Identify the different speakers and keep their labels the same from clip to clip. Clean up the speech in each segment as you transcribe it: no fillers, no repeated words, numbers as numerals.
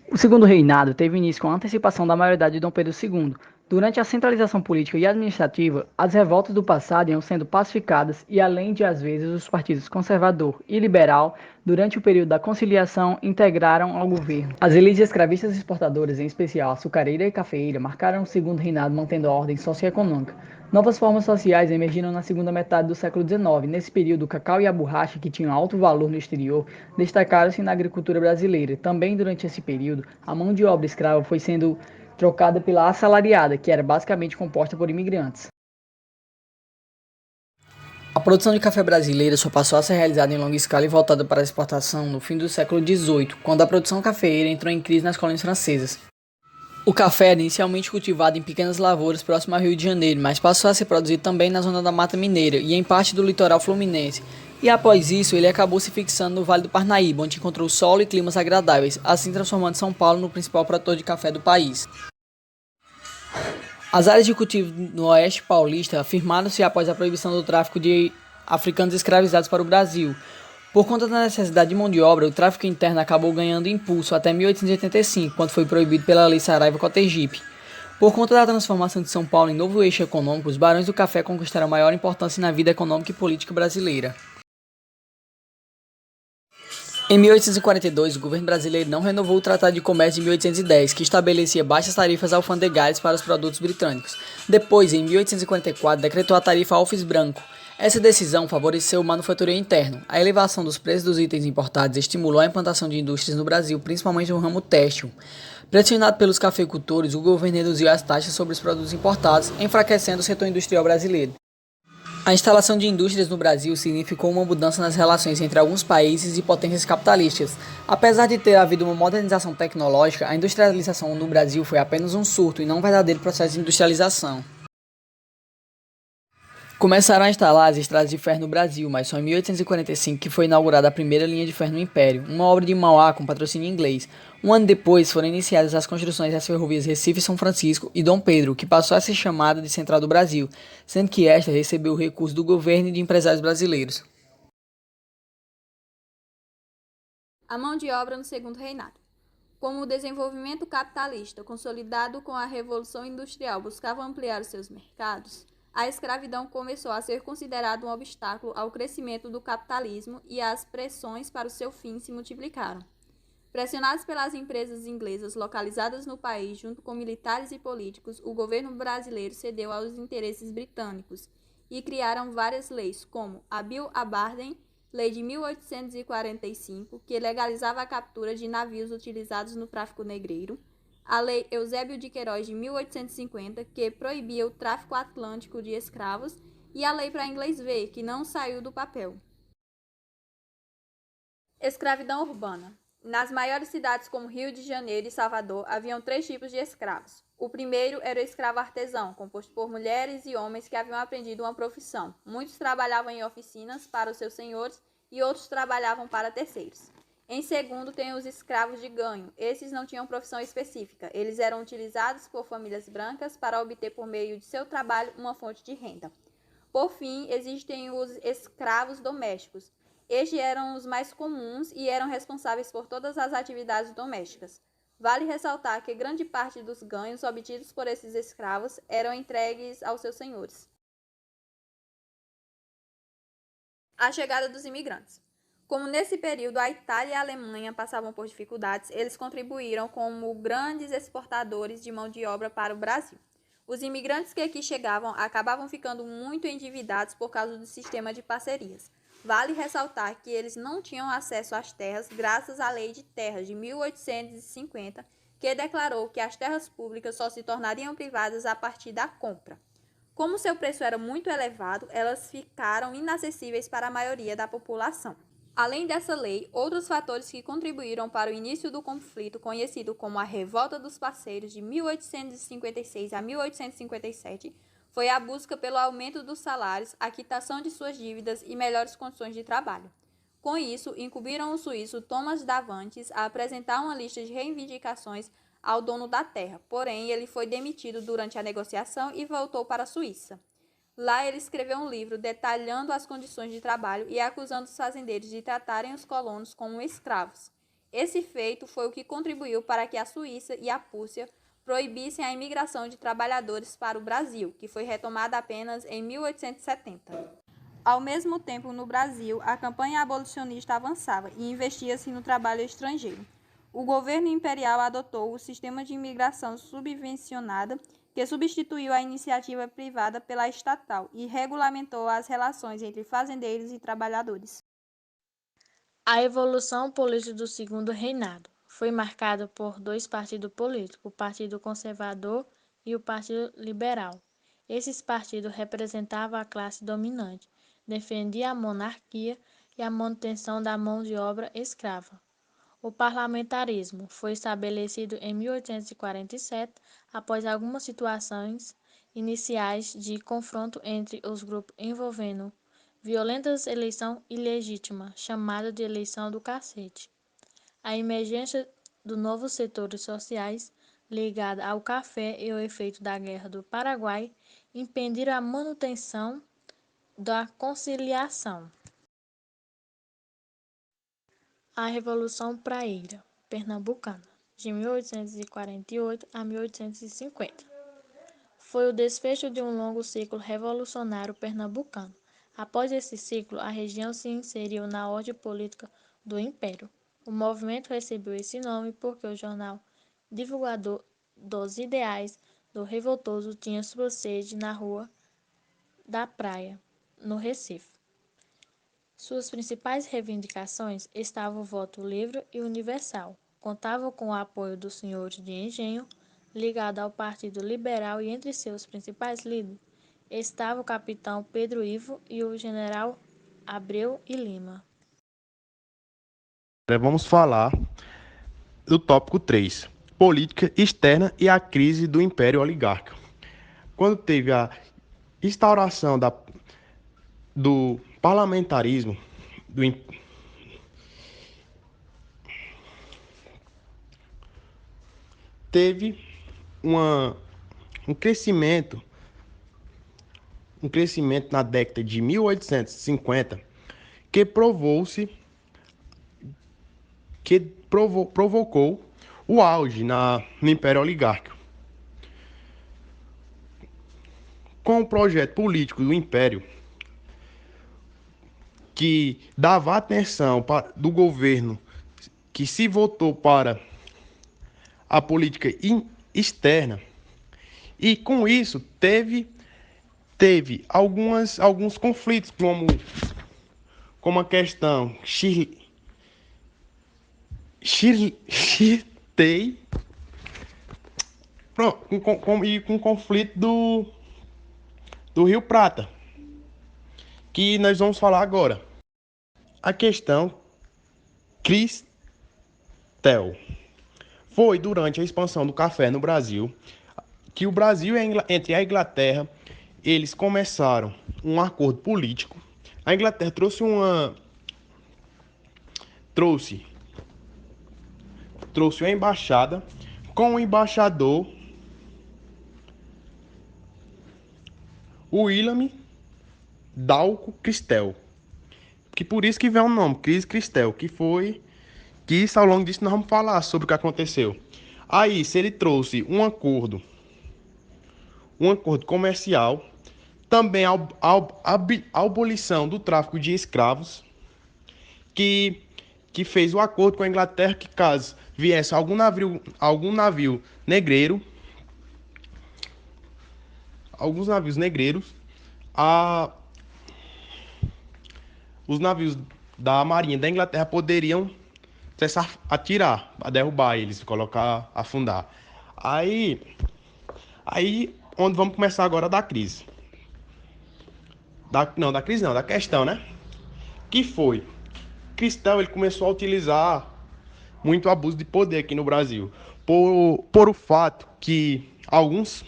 Speaker 1: O segundo reinado teve início com a antecipação da maioridade de Dom Pedro II. Durante a centralização política e administrativa, as revoltas do passado iam sendo pacificadas e, além de, às vezes, os partidos conservador e liberal, durante o período da conciliação, integraram ao governo. As elites escravistas e exportadoras, em especial açucareira e cafeeira, marcaram o segundo reinado mantendo a ordem socioeconômica. Novas formas sociais emergiram na segunda metade do século XIX. Nesse período, o cacau e a borracha, que tinham alto valor no exterior, destacaram-se na agricultura brasileira. Também durante esse período, a mão de obra escrava foi sendo trocada pela assalariada, que era basicamente composta por imigrantes. A produção de café brasileira só passou a ser realizada em longa escala e voltada para a exportação no fim do século XVIII, quando a produção cafeeira entrou em crise nas colônias francesas. O café era inicialmente cultivado em pequenas lavouras próximo ao Rio de Janeiro, mas passou a ser produzido também na zona da Mata Mineira e em parte do litoral fluminense. E após isso, ele acabou se fixando no Vale do Parnaíba, onde encontrou solo e climas agradáveis, assim transformando São Paulo no principal produtor de café do país. As áreas de cultivo no oeste paulista firmaram-se após a proibição do tráfico de africanos escravizados para o Brasil. Por conta da necessidade de mão de obra, o tráfico interno acabou ganhando impulso até 1885, quando foi proibido pela Lei Saraiva-Cotegipe. Por conta da transformação de São Paulo em novo eixo econômico, os barões do café conquistaram maior importância na vida econômica e política brasileira. Em 1842, o governo brasileiro não renovou o Tratado de Comércio de 1810, que estabelecia baixas tarifas alfandegárias para os produtos britânicos. Depois, em 1844, decretou a tarifa Alfes Branco. Essa decisão favoreceu o manufatureiro interno. A elevação dos preços dos itens importados estimulou a implantação de indústrias no Brasil, principalmente no ramo têxtil. Pressionado pelos cafeicultores, o governo reduziu as taxas sobre os produtos importados, enfraquecendo o setor industrial brasileiro. A instalação de indústrias no Brasil significou uma mudança nas relações entre alguns países e potências capitalistas. Apesar de ter havido uma modernização tecnológica, a industrialização no Brasil foi apenas um surto e não um verdadeiro processo de industrialização. Começaram a instalar as estradas de ferro no Brasil, mas só em 1845 que foi inaugurada a primeira linha de ferro no Império, uma obra de Mauá com patrocínio inglês. Um ano depois foram iniciadas as construções das ferrovias Recife-São Francisco e Dom Pedro, que passou a ser chamada de Central do Brasil, sendo que esta recebeu recursos do governo e de empresários brasileiros.
Speaker 2: A mão de obra no segundo reinado. Como o desenvolvimento capitalista, consolidado com a Revolução Industrial, buscava ampliar os seus mercados, a escravidão começou a ser considerada um obstáculo ao crescimento do capitalismo e as pressões para o seu fim se multiplicaram. Pressionados pelas empresas inglesas localizadas no país, junto com militares e políticos, o governo brasileiro cedeu aos interesses britânicos e criaram várias leis, como a Bill Aberdeen, Lei de 1845, que legalizava a captura de navios utilizados no tráfico negreiro, a Lei Eusébio de Queiroz de 1850, que proibia o tráfico atlântico de escravos, e a Lei para Inglês ver, que não saiu do papel. Escravidão urbana. Nas maiores cidades como Rio de Janeiro e Salvador, haviam 3 tipos de escravos. O primeiro era o escravo artesão, composto por mulheres e homens que haviam aprendido uma profissão. Muitos trabalhavam em oficinas para os seus senhores e outros trabalhavam para terceiros. Em segundo, tem os escravos de ganho. Esses não tinham profissão específica. Eles eram utilizados por famílias brancas para obter por meio de seu trabalho uma fonte de renda. Por fim, existem os escravos domésticos. Estes eram os mais comuns e eram responsáveis por todas as atividades domésticas. Vale ressaltar que grande parte dos ganhos obtidos por esses escravos eram entregues aos seus senhores. A chegada dos imigrantes. Como nesse período a Itália e a Alemanha passavam por dificuldades, eles contribuíram como grandes exportadores de mão de obra para o Brasil. Os imigrantes que aqui chegavam acabavam ficando muito endividados por causa do sistema de parcerias. Vale ressaltar que eles não tinham acesso às terras graças à Lei de Terras de 1850, que declarou que as terras públicas só se tornariam privadas a partir da compra. Como seu preço era muito elevado, elas ficaram inacessíveis para a maioria da população. Além dessa lei, outros fatores que contribuíram para o início do conflito, conhecido como a Revolta dos Parceiros de 1856 a 1857, foi a busca pelo aumento dos salários, a quitação de suas dívidas e melhores condições de trabalho. Com isso, incumbiram o suíço Thomas Davantes a apresentar uma lista de reivindicações ao dono da terra, porém ele foi demitido durante a negociação e voltou para a Suíça. Lá ele escreveu um livro detalhando as condições de trabalho e acusando os fazendeiros de tratarem os colonos como escravos. Esse feito foi o que contribuiu para que a Suíça e a Prússia proibissem a imigração de trabalhadores para o Brasil, que foi retomada apenas em 1870. Ao mesmo tempo, no Brasil, a campanha abolicionista avançava e investia-se no trabalho estrangeiro. O governo imperial adotou o sistema de imigração subvencionada, que substituiu a iniciativa privada pela estatal e regulamentou as relações entre fazendeiros e trabalhadores.
Speaker 3: A evolução política do Segundo Reinado foi marcada por dois partidos políticos, o Partido Conservador e o Partido Liberal. Esses partidos representavam a classe dominante, defendiam a monarquia e a manutenção da mão de obra escrava. O parlamentarismo foi estabelecido em 1847, após algumas situações iniciais de confronto entre os grupos envolvendo violentas eleição ilegítima, chamada de eleição do cacete. A emergência dos novos setores sociais ligada ao café e o efeito da Guerra do Paraguai impediram a manutenção da conciliação. A Revolução Praeira Pernambucana, de 1848 a 1850, foi o desfecho de um longo ciclo revolucionário pernambucano. Após esse ciclo, a região se inseriu na ordem política do Império. O movimento recebeu esse nome porque o jornal divulgador dos ideais do revoltoso tinha sua sede na Rua da Praia, no Recife. Suas principais reivindicações estavam o voto livre e universal. Contavam com o apoio dos senhores de engenho, ligado ao Partido Liberal, e entre seus principais líderes estavam o capitão Pedro Ivo e o general Abreu e Lima.
Speaker 4: Vamos falar do tópico 3, política externa e a crise do Império Oligárquico. Quando teve a instauração do parlamentarismo, teve um crescimento na década de 1850 que provocou o auge no Império Oligárquico. Com o projeto político do Império, que dava atenção do governo, que se voltou para a política externa, e com isso teve alguns conflitos, como a questão com o conflito do Rio Prata, que nós vamos falar agora. A questão Cristel. Foi durante a expansão do café no Brasil que o Brasil entre a Inglaterra, eles começaram um acordo político. A Inglaterra trouxe uma embaixada com o embaixador William Dalco Cristel, que por isso que vem o nome, Cristel, que ao longo disso nós vamos falar sobre o que aconteceu. Aí, se ele trouxe um acordo comercial, também a abolição do tráfico de escravos, que fez o acordo com a Inglaterra que caso viesse algum navio negreiro, alguns navios negreiros, os navios da Marinha da Inglaterra poderiam cessar atirar, a derrubar eles, colocar, afundar. Aí onde vamos começar agora da crise. Da questão, né? Que foi? Cristel, ele começou a utilizar muito abuso de poder aqui no Brasil, por o fato que alguns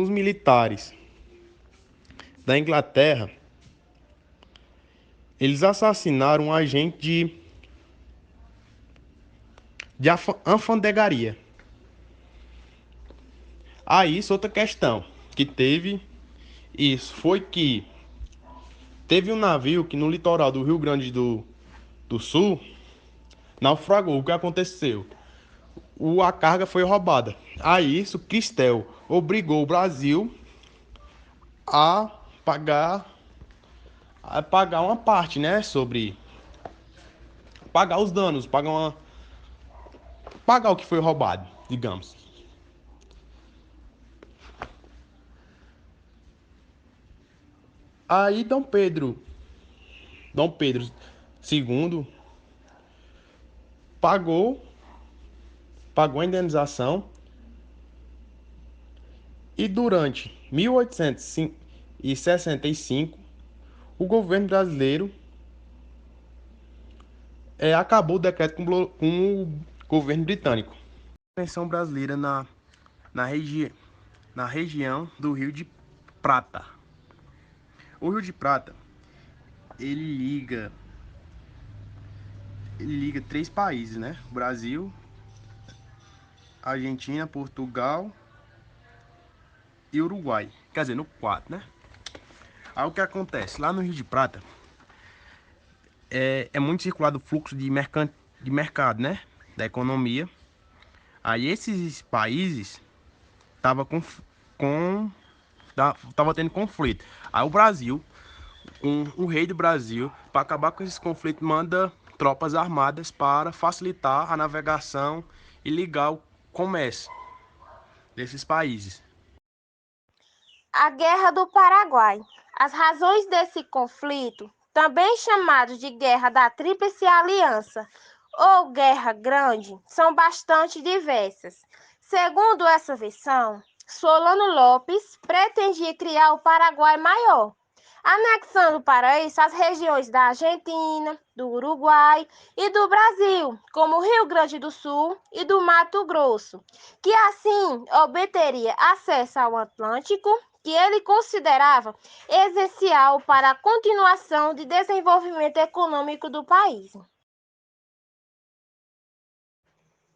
Speaker 4: militares da Inglaterra, eles assassinaram um agente de alfandegaria. Aí, isso outra questão que teve, isso foi que teve um navio que no litoral do Rio Grande do Sul naufragou. O que aconteceu? A carga foi roubada. Aí isso, Cristel obrigou o Brasil a pagar uma parte, né, sobre pagar os danos, pagar o que foi roubado, digamos. Aí Dom Pedro II pagou a indenização e durante 1865 o governo brasileiro acabou o decreto com o governo britânico. Intervenção brasileira na região do Rio de Prata. O Rio de Prata, ele liga 3 países, né? Brasil, Argentina, Portugal e Uruguai. Quer dizer, no 4, né? Aí o que acontece? Lá no Rio de Prata é muito circulado o fluxo de mercado, né? Da economia. Aí esses países tava tendo conflito. Aí o Brasil, o rei do Brasil, para acabar com esse conflito, manda tropas armadas para facilitar a navegação e ligar o comércio desses países.
Speaker 5: A Guerra do Paraguai. As razões desse conflito, também chamados de Guerra da Tríplice Aliança ou Guerra Grande, são bastante diversas. Segundo essa versão, Solano Lopes pretendia criar o Paraguai maior, anexando para isso as regiões da Argentina, do Uruguai e do Brasil, como o Rio Grande do Sul e do Mato Grosso, que assim obteria acesso ao Atlântico, que ele considerava essencial para a continuação de desenvolvimento econômico do país.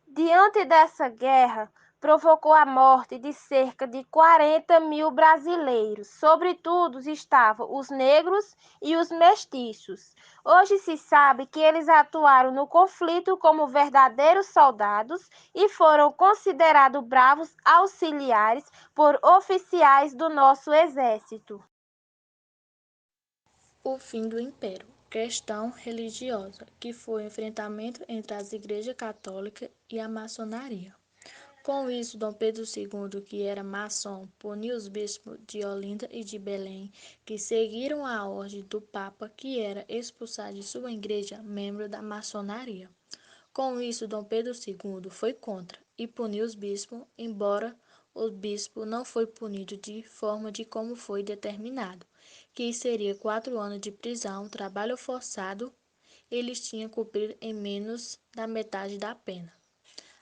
Speaker 5: Diante dessa guerra, provocou a morte de cerca de 40 mil brasileiros. Sobretudo estavam os negros e os mestiços. Hoje se sabe que eles atuaram no conflito como verdadeiros soldados e foram considerados bravos auxiliares por oficiais do nosso exército.
Speaker 3: O fim do Império. Questão religiosa, que foi o enfrentamento entre as igrejas católicas e a maçonaria. Com isso, Dom Pedro II, que era maçom, puniu os bispos de Olinda e de Belém, que seguiram a ordem do Papa, que era expulsar de sua igreja membros da maçonaria. Com isso, Dom Pedro II foi contra e puniu os bispos, embora o bispo não foi punido de forma de como foi determinado, que seria 4 anos de prisão, trabalho forçado. Eles tinham cumprido em menos da metade da pena.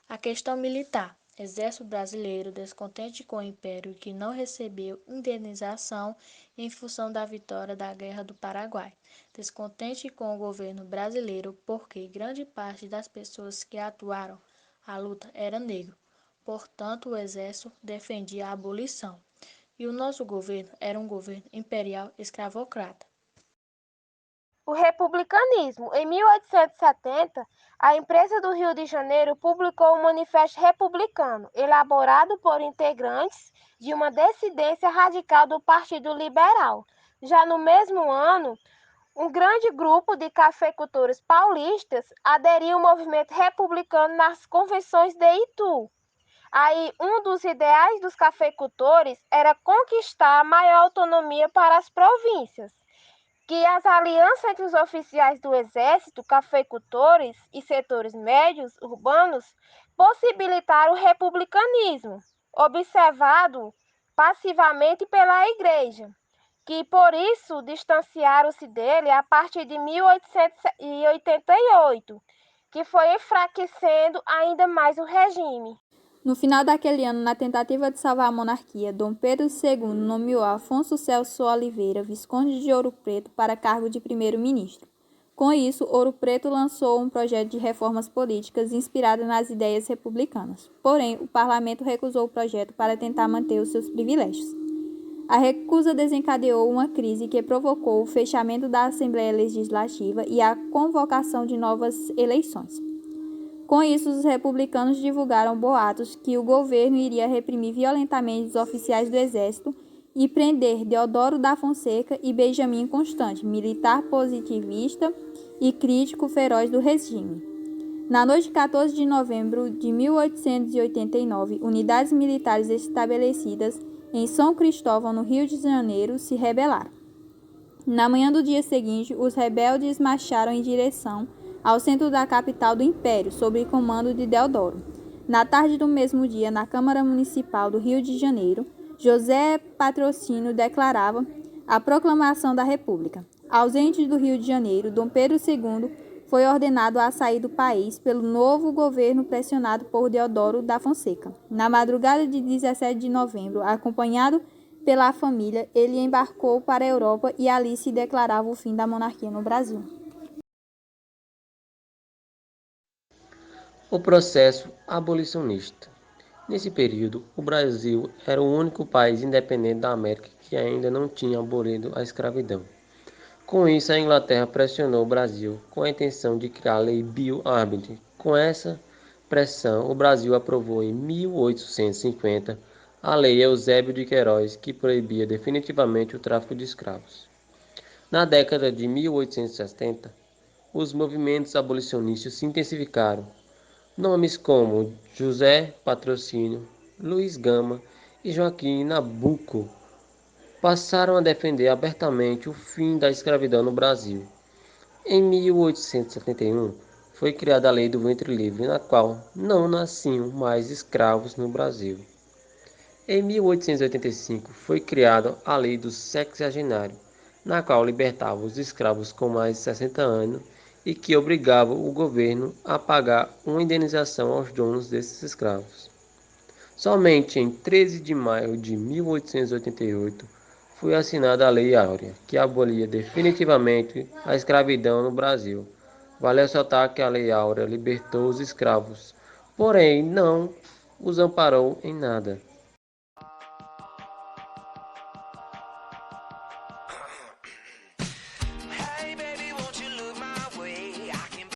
Speaker 3: A questão militar. Exército brasileiro descontente com o Império que não recebeu indenização em função da vitória da Guerra do Paraguai. Descontente com o governo brasileiro porque grande parte das pessoas que atuaram a luta era negro. Portanto, o Exército defendia a abolição. E o nosso governo era um governo imperial escravocrata.
Speaker 5: O republicanismo. Em 1870, a imprensa do Rio de Janeiro publicou o Manifesto Republicano, elaborado por integrantes de uma dissidência radical do Partido Liberal. Já no mesmo ano, um grande grupo de cafeicultores paulistas aderiu ao movimento republicano nas convenções de Itu. Aí, um dos ideais dos cafeicultores era conquistar maior autonomia para as províncias, que as alianças entre os oficiais do Exército, cafeicultores e setores médios urbanos possibilitaram o republicanismo, observado passivamente pela Igreja, que por isso distanciaram-se dele a partir de 1888, que foi enfraquecendo ainda mais o regime.
Speaker 2: No final daquele ano, na tentativa de salvar a monarquia, Dom Pedro II nomeou Afonso Celso Oliveira, Visconde de Ouro Preto, para cargo de primeiro-ministro. Com isso, Ouro Preto lançou um projeto de reformas políticas inspirado nas ideias republicanas. Porém, o parlamento recusou o projeto para tentar manter os seus privilégios. A recusa desencadeou uma crise que provocou o fechamento da Assembleia Legislativa e a convocação de novas eleições. Com isso, os republicanos divulgaram boatos que o governo iria reprimir violentamente os oficiais do exército e prender Deodoro da Fonseca e Benjamin Constant, militar positivista e crítico feroz do regime. Na noite de 14 de novembro de 1889, unidades militares estabelecidas em São Cristóvão, no Rio de Janeiro, se rebelaram. Na manhã do dia seguinte, os rebeldes marcharam em direção ao centro da capital do Império, sob comando de Deodoro. Na tarde do mesmo dia, na Câmara Municipal do Rio de Janeiro, José Patrocínio declarava a proclamação da República. Ausente do Rio de Janeiro, Dom Pedro II foi ordenado a sair do país pelo novo governo pressionado por Deodoro da Fonseca. Na madrugada de 17 de novembro, acompanhado pela família, ele embarcou para a Europa e ali se declarava o fim da monarquia no Brasil.
Speaker 6: O processo abolicionista. Nesse período, o Brasil era o único país independente da América que ainda não tinha abolido a escravidão. Com isso, a Inglaterra pressionou o Brasil com a intenção de criar a Lei Bill Arbitration. Com essa pressão, o Brasil aprovou em 1850 a Lei Eusébio de Queiroz, que proibia definitivamente o tráfico de escravos. Na década de 1870, os movimentos abolicionistas se intensificaram. Nomes como José Patrocínio, Luiz Gama e Joaquim Nabuco passaram a defender abertamente o fim da escravidão no Brasil. Em 1871, foi criada a Lei do Ventre Livre, na qual não nasciam mais escravos no Brasil. Em 1885, foi criada a Lei do Sexagenário, na qual libertava os escravos com mais de 60 anos e que obrigava o governo a pagar uma indenização aos donos desses escravos. Somente em 13 de maio de 1888 foi assinada a Lei Áurea, que abolia definitivamente a escravidão no Brasil. Vale ressaltar que a Lei Áurea libertou os escravos, porém não os amparou em nada.